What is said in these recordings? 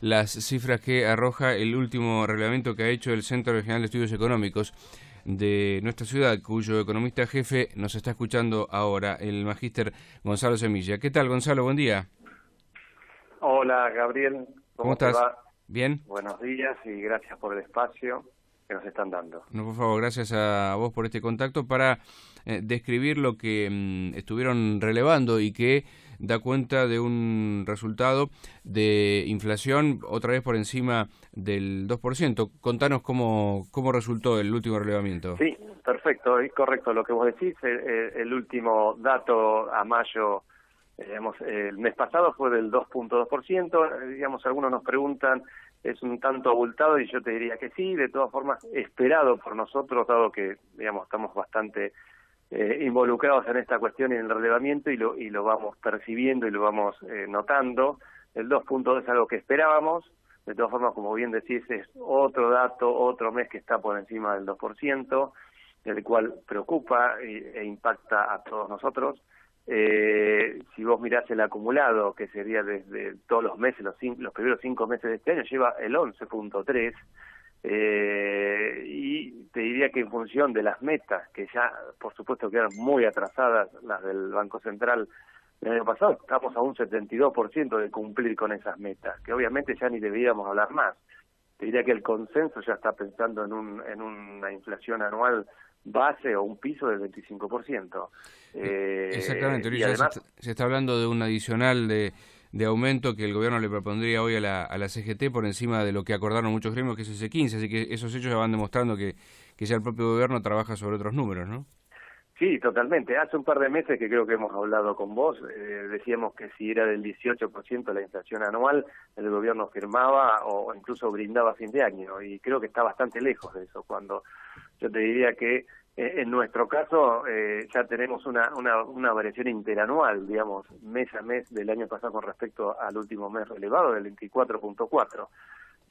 las cifras que arroja el último reglamento que ha hecho el Centro Regional de Estudios Económicos de nuestra ciudad, cuyo economista jefe nos está escuchando ahora, el magíster Gonzalo Semilla. ¿Qué tal, Gonzalo? Buen día. Hola, Gabriel. ¿Cómo ¿Cómo te estás? va? ¿Bien? Buenos días y gracias por el espacio que nos están dando. No, por favor, gracias a vos por este contacto para describir lo que estuvieron relevando y que da cuenta de un resultado de inflación otra vez por encima del 2%. Contanos cómo resultó el último relevamiento. Sí, perfecto, es correcto lo que vos decís. El último dato a mayo, digamos, el mes pasado fue del 2.2%. Digamos, algunos nos preguntan, ¿es un tanto abultado? Y yo te diría que sí, de todas formas, esperado por nosotros, dado que, digamos, estamos bastante involucrados en esta cuestión y en el relevamiento y lo vamos percibiendo y lo vamos notando. El 2.2 es algo que esperábamos. De todas formas, como bien decís, es otro dato, otro mes que está por encima del 2%, el cual preocupa e impacta a todos nosotros. Si vos mirás el acumulado, que sería desde todos los meses, los primeros 5 meses de este año, lleva el 11.3%, y te diría que en función de las metas, que ya por supuesto quedan muy atrasadas, las del Banco Central el año pasado, estamos a un 72% de cumplir con esas metas, que obviamente ya ni deberíamos hablar más. Te diría que el consenso ya está pensando en una inflación anual base o un piso del 25%. Exactamente, Y ahorita además, se está hablando de un adicional de aumento que el gobierno le propondría hoy a la CGT por encima de lo que acordaron muchos gremios, que es ese 15, así que esos hechos ya van demostrando que ya el propio gobierno trabaja sobre otros números, ¿no? sí, totalmente. Hace un par de meses que creo que hemos hablado con vos, decíamos que si era del 18% la inflación anual, el gobierno firmaba o incluso brindaba a fin de año, y creo que está bastante lejos de eso, cuando yo te diría que en nuestro caso ya tenemos una variación interanual, digamos, mes a mes del año pasado con respecto al último mes relevado, del 24.4.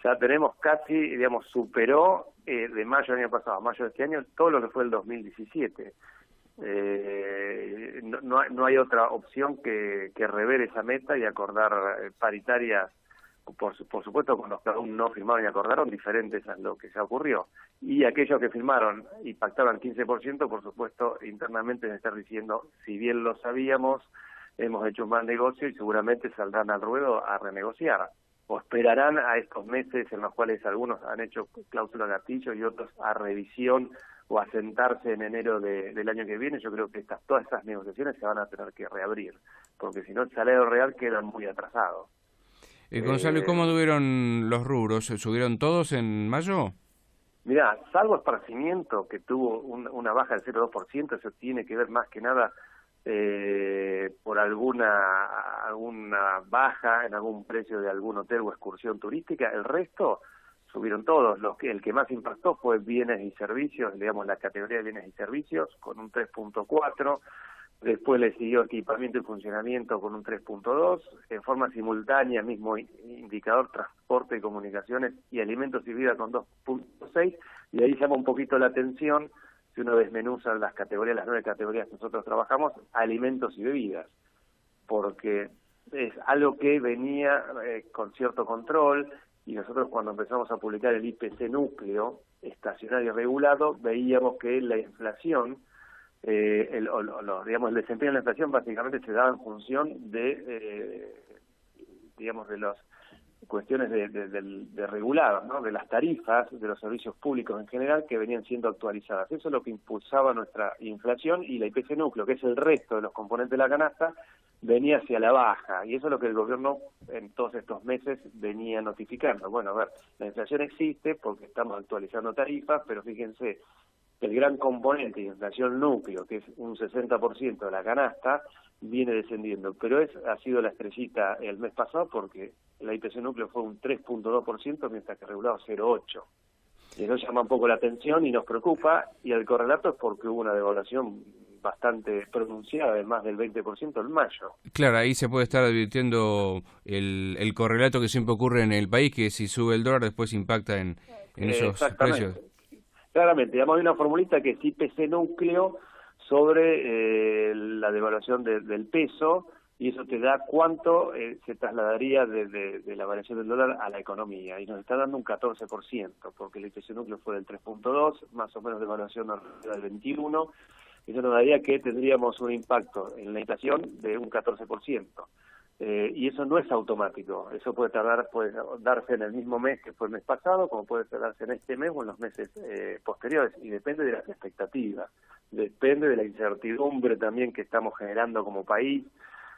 Ya tenemos casi, digamos, superó de mayo del año pasado a mayo de este año todo lo que fue el 2017. No hay otra opción que rever esa meta y acordar paritarias, por supuesto, con los que aún no firmaron y acordaron, diferentes a lo que ya ocurrió. Y aquellos que firmaron y pactaron 15%, por supuesto, internamente deben estar diciendo, si bien lo sabíamos, hemos hecho un mal negocio y seguramente saldrán al ruedo a renegociar. O esperarán a estos meses en los cuales algunos han hecho cláusula gatillo y otros a revisión o a sentarse en enero del año que viene. Yo creo que todas esas negociaciones se van a tener que reabrir, porque si no el salario real queda muy atrasado. Gonzalo, ¿y cómo tuvieron los rubros? ¿Subieron todos en mayo? Mirá, salvo esparcimiento, que tuvo una baja del 0,2%, eso tiene que ver más que nada por alguna baja en algún precio de algún hotel o excursión turística. El resto subieron todos. El que más impactó fue bienes y servicios, digamos la categoría de bienes y servicios, con un 3.4%. Después le siguió equipamiento y funcionamiento con un 3.2%, en forma simultánea, mismo indicador, transporte y comunicaciones y alimentos y vida con 2.6%, y ahí llama un poquito la atención, si uno desmenuza las 9 categorías que nosotros trabajamos, alimentos y bebidas, porque es algo que venía con cierto control, y nosotros cuando empezamos a publicar el IPC núcleo, estacionario regulado, veíamos que la inflación, digamos, el desempeño de la inflación básicamente se daba en función de las cuestiones de regulados, ¿no? De las tarifas de los servicios públicos en general que venían siendo actualizadas. Eso es lo que impulsaba nuestra inflación, y la IPC núcleo, que es el resto de los componentes de la canasta, venía hacia la baja, y eso es lo que el gobierno en todos estos meses venía notificando. Bueno, a ver, la inflación existe porque estamos actualizando tarifas, pero fíjense, el gran componente de inflación núcleo, que es un 60% de la canasta, viene descendiendo, pero ha sido la estrellita el mes pasado porque la IPC núcleo fue un 3.2%, mientras que regulado 0.8%. Y eso llama un poco la atención y nos preocupa, y el correlato es porque hubo una devaluación bastante pronunciada de más del 20% en mayo. Claro, ahí se puede estar advirtiendo el correlato que siempre ocurre en el país, que si sube el dólar después impacta en esos precios. Claramente, digamos, hay una formulita que es IPC núcleo sobre la devaluación del peso, y eso te da cuánto se trasladaría de la variación del dólar a la economía, y nos está dando un 14%, porque el índice núcleo fue del 3.2, más o menos de variación del 21%, eso nos daría que tendríamos un impacto en la inflación de un 14%. Y eso no es automático, eso puede darse en el mismo mes que fue el mes pasado, como puede darse en este mes o en los meses posteriores, y depende de las expectativas, depende de la incertidumbre también que estamos generando como país,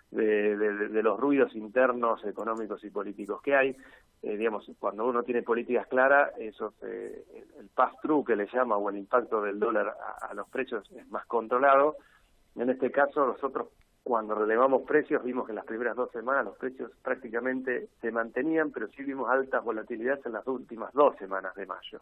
de los ruidos internos económicos y políticos que hay. Digamos, cuando uno tiene políticas claras, eso el pass-through que le llama, o el impacto del dólar a los precios es más controlado. En este caso, nosotros cuando relevamos precios vimos que en las primeras 2 semanas los precios prácticamente se mantenían, pero sí vimos altas volatilidades en las últimas 2 semanas de mayo.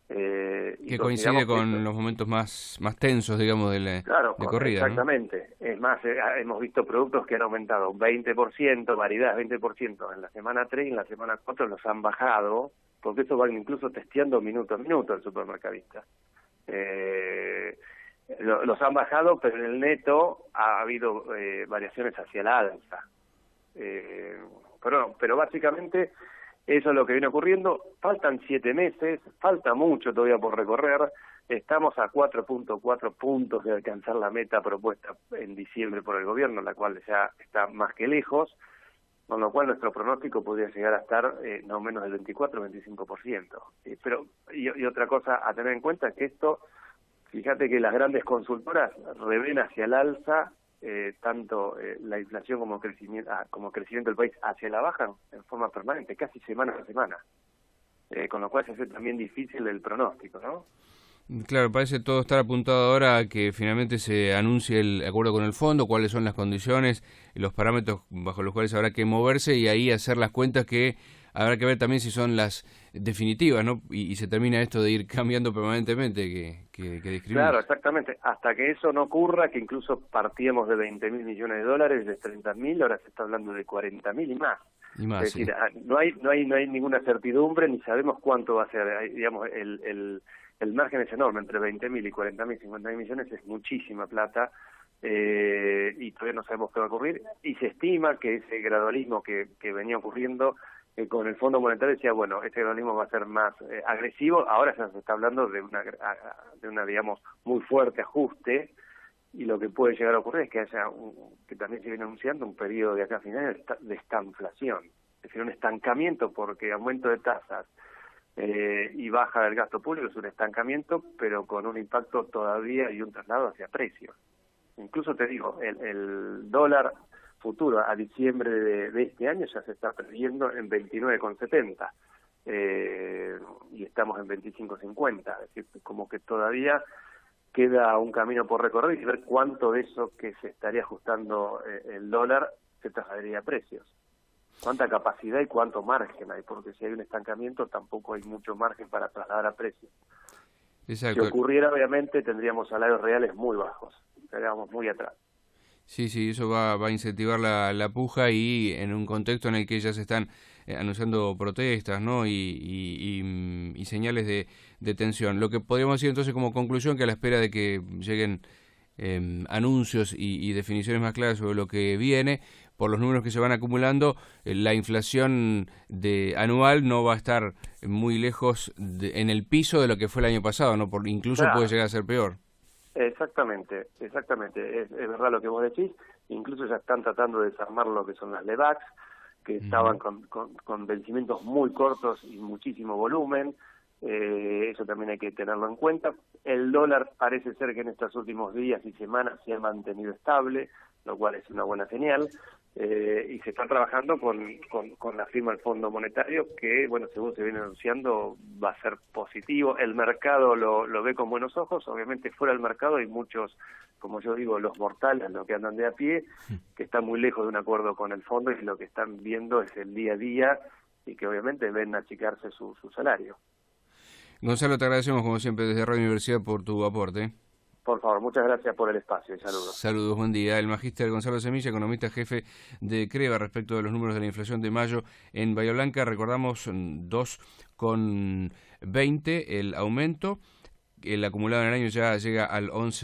Que coincide con los momentos más tensos, digamos, de corrida. Exactamente. ¿No? Es más, hemos visto productos que han aumentado 20%, variedades 20% en la semana 3, y en la semana 4 los han bajado, porque eso van incluso testeando minuto a minuto el supermercadista. Los han bajado, pero en el neto ha habido variaciones hacia la alza. Pero básicamente eso es lo que viene ocurriendo. Faltan 7 meses, falta mucho todavía por recorrer. Estamos a 4.4 puntos de alcanzar la meta propuesta en diciembre por el gobierno, la cual ya está más que lejos, con lo cual nuestro pronóstico podría llegar a estar no menos del 24-25%. Y otra cosa a tener en cuenta es que esto, fíjate que las grandes consultoras revén hacia el alza tanto la inflación como crecimiento del país hacia la baja en forma permanente, casi semana a semana. Con lo cual se hace también difícil el pronóstico, ¿no? Claro, parece todo estar apuntado ahora a que finalmente se anuncie el acuerdo con el fondo, cuáles son las condiciones y los parámetros bajo los cuales habrá que moverse, y ahí hacer las cuentas que habrá que ver también si son las definitivas, ¿no? Y se termina esto de ir cambiando permanentemente que describimos. Claro, exactamente. Hasta que eso no ocurra, que incluso partíamos de 20.000 millones de dólares, de 30.000, ahora se está hablando de 40.000 y más. Y más, es decir, no hay ninguna certidumbre, ni sabemos cuánto va a ser. Digamos, el margen es enorme, entre 20.000 y 40.000, 50.000 millones es muchísima plata, y todavía no sabemos qué va a ocurrir, y se estima que ese gradualismo que venía ocurriendo con el Fondo Monetario, decía, bueno, este gradualismo va a ser más agresivo. Ahora ya se está hablando de una digamos, muy fuerte ajuste, y lo que puede llegar a ocurrir es que haya, que también se viene anunciando, un periodo de acá a finales de estanflación, es decir, un estancamiento, porque aumento de tasas y baja del gasto público es un estancamiento, pero con un impacto todavía y un traslado hacia precios. Incluso te digo, el dólar futuro a diciembre de este año ya se está perdiendo en 29,70 y estamos en 25,50, es decir, como que todavía queda un camino por recorrer y ver cuánto de eso que se estaría ajustando el dólar se trasladaría a precios. Cuánta capacidad y cuánto margen hay, porque si hay un estancamiento tampoco hay mucho margen para trasladar a precios. Exacto. Si ocurriera, obviamente, tendríamos salarios reales muy bajos, estaríamos muy atrás. Sí, eso va a incentivar la puja, y en un contexto en el que ya se están anunciando protestas, ¿no? y señales de tensión. Lo que podríamos decir entonces como conclusión, que a la espera de que lleguen anuncios y definiciones más claras sobre lo que viene, por los números que se van acumulando, la inflación anual no va a estar muy lejos en el piso de lo que fue el año pasado, ¿no? Incluso claro. Puede llegar a ser peor. Exactamente. Es verdad lo que vos decís. Incluso ya están tratando de desarmar lo que son las LEVACs, que estaban con vencimientos muy cortos y muchísimo volumen. Eso también hay que tenerlo en cuenta. El dólar parece ser que en estos últimos días y semanas se ha mantenido estable, lo cual es una buena señal. Y se está trabajando con la firma del Fondo Monetario, que, bueno, según se viene anunciando, va a ser positivo. El mercado lo ve con buenos ojos. Obviamente fuera del mercado hay muchos, como yo digo, los mortales, los que andan de a pie, que están muy lejos de un acuerdo con el fondo, y lo que están viendo es el día a día, y que obviamente ven achicarse su salario. Gonzalo, te agradecemos como siempre desde Radio Universidad por tu aporte. Por favor, muchas gracias por el espacio y saludos. Saludos, buen día. El magíster Gonzalo Semilla, economista jefe de CREVA, respecto de los números de la inflación de mayo en Bahía Blanca. Recordamos 2,20 el aumento. El acumulado en el año ya llega al 11.